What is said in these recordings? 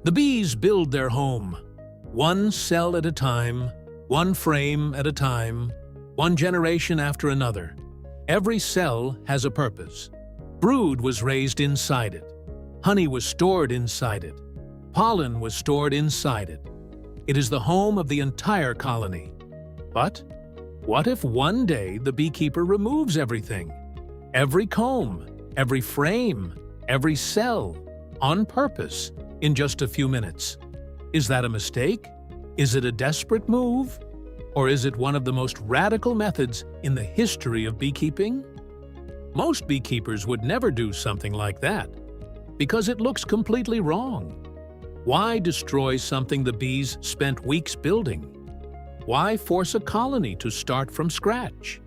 The bees build their home, one cell at a time, one frame at a time, one generation after another. Every cell has a purpose. Brood was raised inside it. Honey was stored inside it. Pollen was stored inside it. It is the home of the entire colony. But what if one day the beekeeper removes everything? Every comb, every frame, every cell, on purpose, in just a few minutes. Is that a mistake? Is it a desperate move? Or is it one of the most radical methods in the history of beekeeping? Most beekeepers would never do something like that, because it looks completely wrong. Why destroy something the bees spent weeks building? Why force a colony to start from scratch?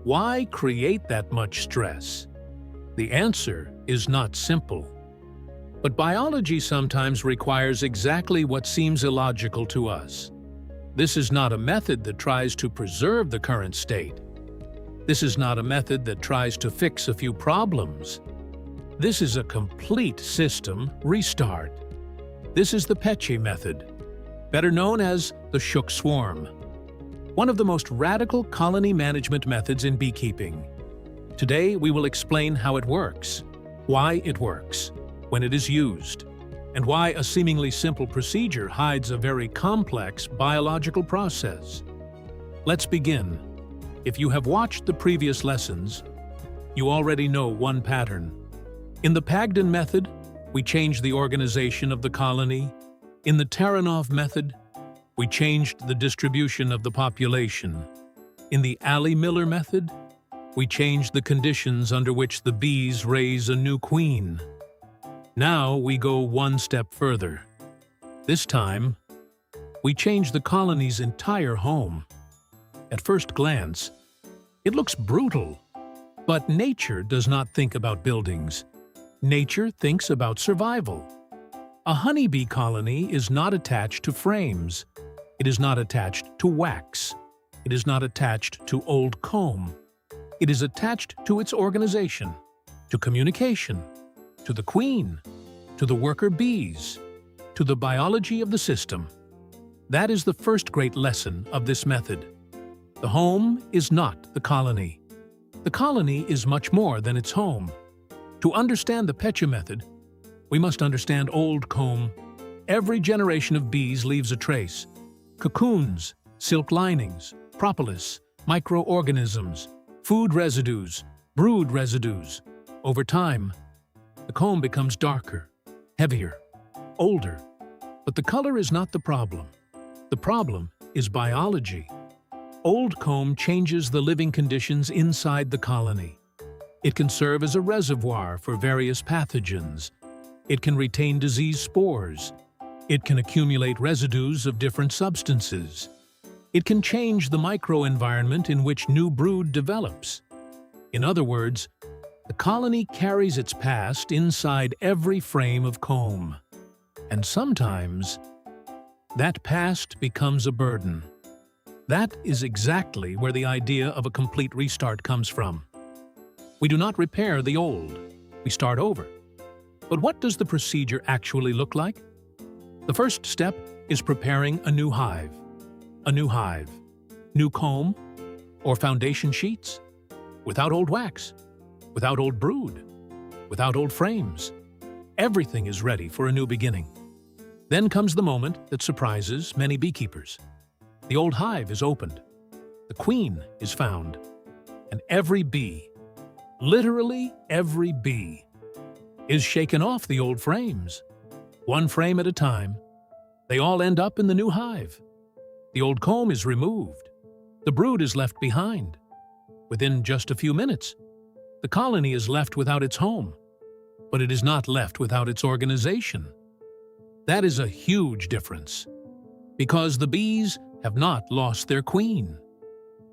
Why create that much stress? The answer is not simple. But biology sometimes requires exactly what seems illogical to us. This is not a method that tries to preserve the current state. This is not a method that tries to fix a few problems. This is a complete system restart. This is the Pecke method, better known as the shook swarm, one of the most radical colony management methods in beekeeping. Today we will explain how it works, why it works, when it is used, and why a seemingly simple procedure hides a very complex biological process. Let's begin. If you have watched the previous lessons, you already know one pattern. In the Pagden method, we change the organization of the colony. In the Taranov method, we changed the distribution of the population. In the Alley-Miller method, we changed the conditions under which the bees raise a new queen. Now we go one step further. This time, we change the colony's entire home. At first glance, it looks brutal, but nature does not think about buildings. Nature thinks about survival. A honeybee colony is not attached to frames. It is not attached to wax. It is not attached to old comb. It is attached to its organization, to communication, to the queen, to the worker bees, to the biology of the system. That is the first great lesson of this method. The home is not the colony. The colony is much more than its home. To understand the Pecke method, we must understand old comb. Every generation of bees leaves a trace. Cocoons, silk linings, propolis, microorganisms, food residues, brood residues. Over time, the comb becomes darker, heavier, older. But the color is not the problem. The problem is biology. Old comb changes the living conditions inside the colony. It can serve as a reservoir for various pathogens. It can retain disease spores. It can accumulate residues of different substances. It can change the microenvironment in which new brood develops. In other words, the colony carries its past inside every frame of comb. And sometimes, that past becomes a burden. That is exactly where the idea of a complete restart comes from. We do not repair the old. We start over. But what does the procedure actually look like? The first step is preparing a new hive. A new hive. New comb or foundation sheets. Without old wax. Without old brood. Without old frames. Everything is ready for a new beginning. Then comes the moment that surprises many beekeepers. The old hive is opened. The queen is found. And every bee, literally every bee, is shaken off the old frames. One frame at a time, they all end up in the new hive. The old comb is removed. The brood is left behind. Within just a few minutes, the colony is left without its home, but it is not left without its organization. That is a huge difference, because the bees have not lost their queen.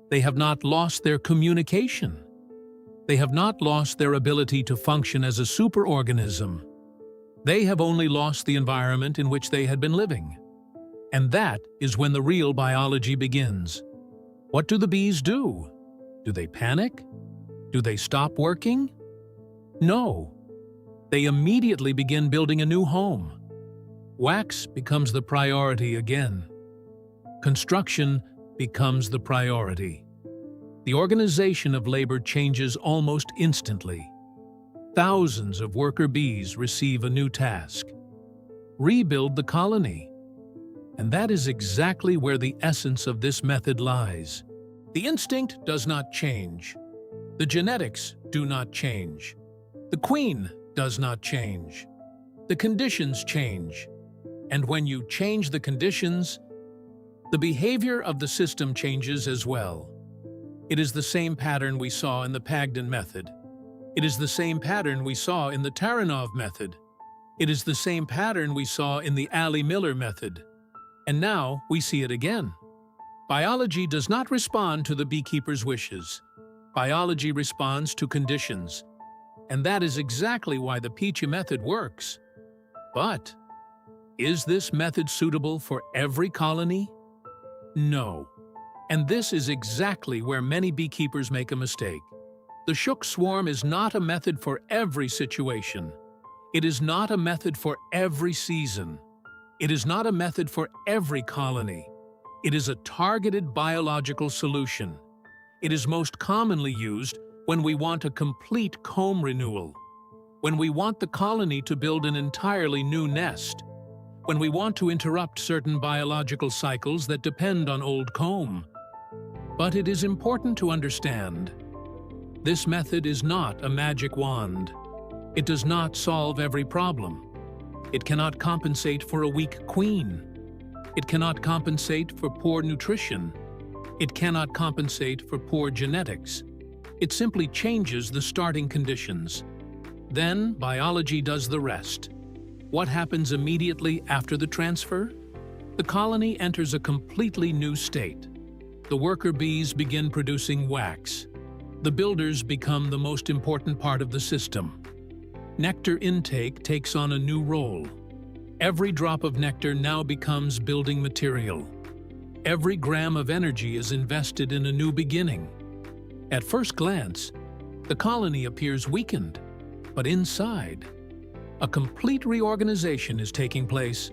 They have not lost their communication. They have not lost their ability to function as a superorganism. They have only lost the environment in which they had been living. And that is when the real biology begins. What do the bees do? Do they panic? Do they stop working? No. They immediately begin building a new home. Wax becomes the priority again. Construction becomes the priority. The organization of labor changes almost instantly. Thousands of worker bees receive a new task: rebuild the colony. And that is exactly where the essence of this method lies. The instinct does not change. The genetics do not change. The queen does not change. The conditions change. And when you change the conditions, the behavior of the system changes as well. It is the same pattern we saw in the Pathogen method. It is the same pattern we saw in the Taranov method. It is the same pattern we saw in the Ali-Miller method. And now we see it again. Biology does not respond to the beekeeper's wishes. Biology responds to conditions. And that is exactly why the Pecke method works. But is this method suitable for every colony? No. And this is exactly where many beekeepers make a mistake. The shook swarm is not a method for every situation. It is not a method for every season. It is not a method for every colony. It is a targeted biological solution. It is most commonly used when we want a complete comb renewal, when we want the colony to build an entirely new nest, when we want to interrupt certain biological cycles that depend on old comb. But it is important to understand, this method is not a magic wand. It does not solve every problem. It cannot compensate for a weak queen. It cannot compensate for poor nutrition. It cannot compensate for poor genetics. It simply changes the starting conditions. Then biology does the rest. What happens immediately after the transfer? The colony enters a completely new state. The worker bees begin producing wax. The builders become the most important part of the system. Nectar intake takes on a new role. Every drop of nectar now becomes building material. Every gram of energy is invested in a new beginning. At first glance, the colony appears weakened, but inside, a complete reorganization is taking place.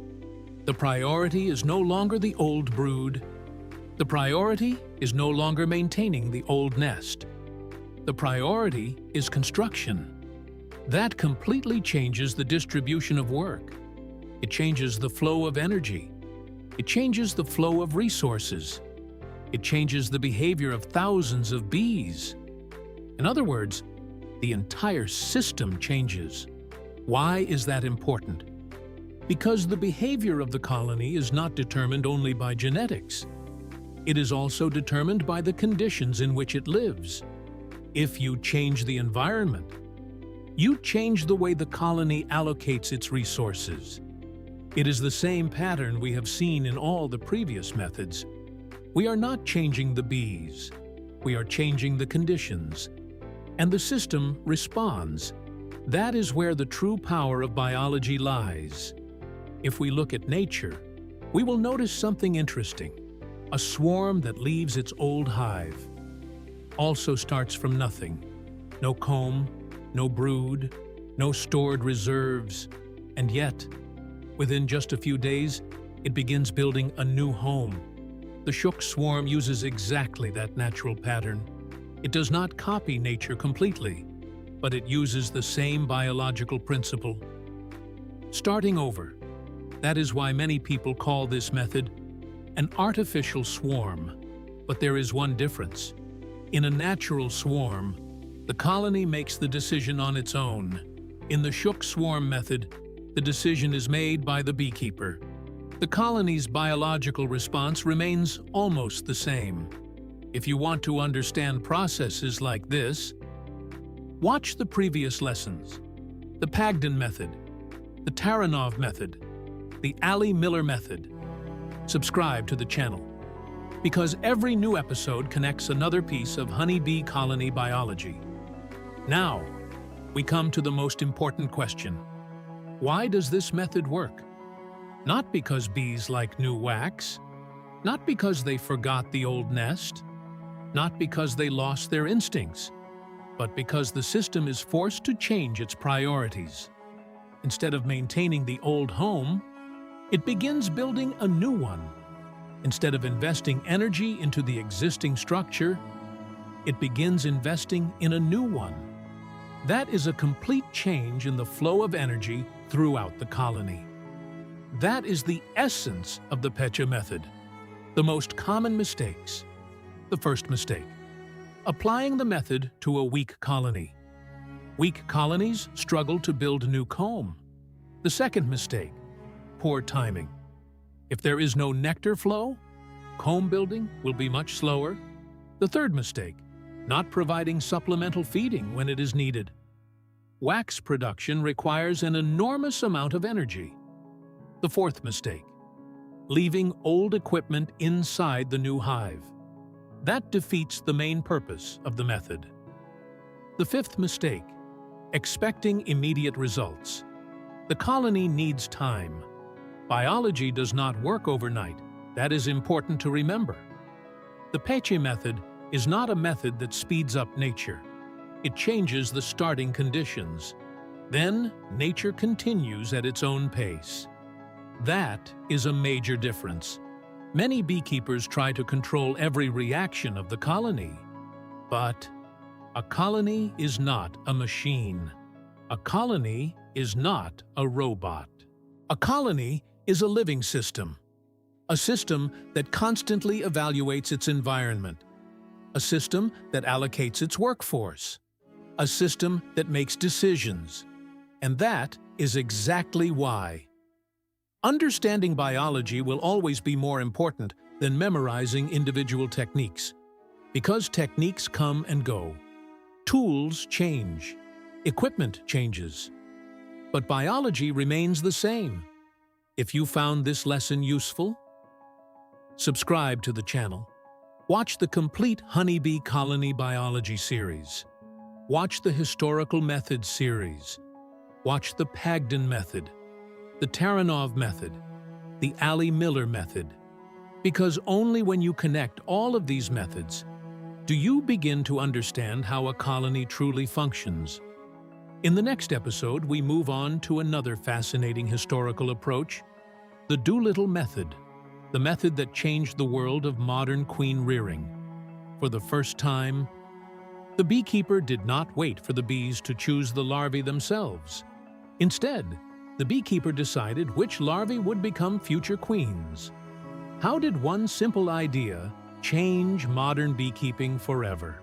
The priority is no longer the old brood. The priority is no longer maintaining the old nest. The priority is construction. That completely changes the distribution of work. It changes the flow of energy. It changes the flow of resources. It changes the behavior of thousands of bees. In other words, the entire system changes. Why is that important? Because the behavior of the colony is not determined only by genetics. It is also determined by the conditions in which it lives. If you change the environment, you change the way the colony allocates its resources. It is the same pattern we have seen in all the previous methods. We are not changing the bees. We are changing the conditions. And the system responds. That is where the true power of biology lies. If we look at nature, we will notice something interesting. A swarm that leaves its old hive also starts from nothing. No comb, no brood, no stored reserves, and yet, within just a few days, it begins building a new home. The shook swarm uses exactly that natural pattern. It does not copy nature completely, but it uses the same biological principle. Starting over. That is why many people call this method an artificial swarm. But there is one difference. In a natural swarm, the colony makes the decision on its own. In the shook swarm method, the decision is made by the beekeeper. The colony's biological response remains almost the same. If you want to understand processes like this, watch the previous lessons. The Pathogen method, the Taranov method, the Ali-Miller method. Subscribe to the channel, because every new episode connects another piece of honeybee colony biology. Now, we come to the most important question. Why does this method work? Not because bees like new wax, not because they forgot the old nest, not because they lost their instincts, but because the system is forced to change its priorities. Instead of maintaining the old home, It begins building a new one. Instead of investing energy into the existing structure, it begins investing in a new one. That is a complete change in the flow of energy throughout the colony. That is the essence of the Pecke method. The most common mistakes. The first mistake: applying the method to a weak colony. Weak colonies struggle to build new comb. The second mistake: poor timing. If there is no nectar flow, comb building will be much slower. The third mistake: not providing supplemental feeding when it is needed. Wax production requires an enormous amount of energy. The fourth mistake: leaving old equipment inside the new hive. That defeats the main purpose of the method. The fifth mistake: expecting immediate results. The colony needs time. Biology does not work overnight. That is important to remember. The Pecke method is not a method that speeds up nature. It changes the starting conditions. Then, nature continues at its own pace. That is a major difference. Many beekeepers try to control every reaction of the colony. But a colony is not a machine. A colony is not a robot. A colony is a living system. A system that constantly evaluates its environment. A system that allocates its workforce. A system that makes decisions. And that is exactly why. Understanding biology will always be more important than memorizing individual techniques. Because techniques come and go. Tools change. Equipment changes. But biology remains the same. If you found this lesson useful, subscribe to the channel. Watch the complete honeybee colony biology series. Watch the historical methods series. Watch the Pagden method, the Taranov method, the Ali Miller method. Because only when you connect all of these methods do you begin to understand how a colony truly functions. In the next episode, we move on to another fascinating historical approach, the Doolittle method, the method that changed the world of modern queen rearing. For the first time, the beekeeper did not wait for the bees to choose the larvae themselves. Instead, the beekeeper decided which larvae would become future queens. How did one simple idea change modern beekeeping forever?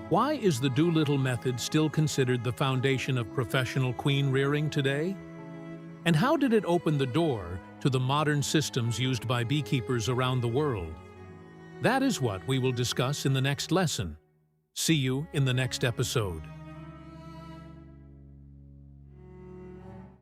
Why is the Doolittle method still considered the foundation of professional queen rearing today? And how did it open the door to the modern systems used by beekeepers around the world? That is what we will discuss in the next lesson. See you in the next episode.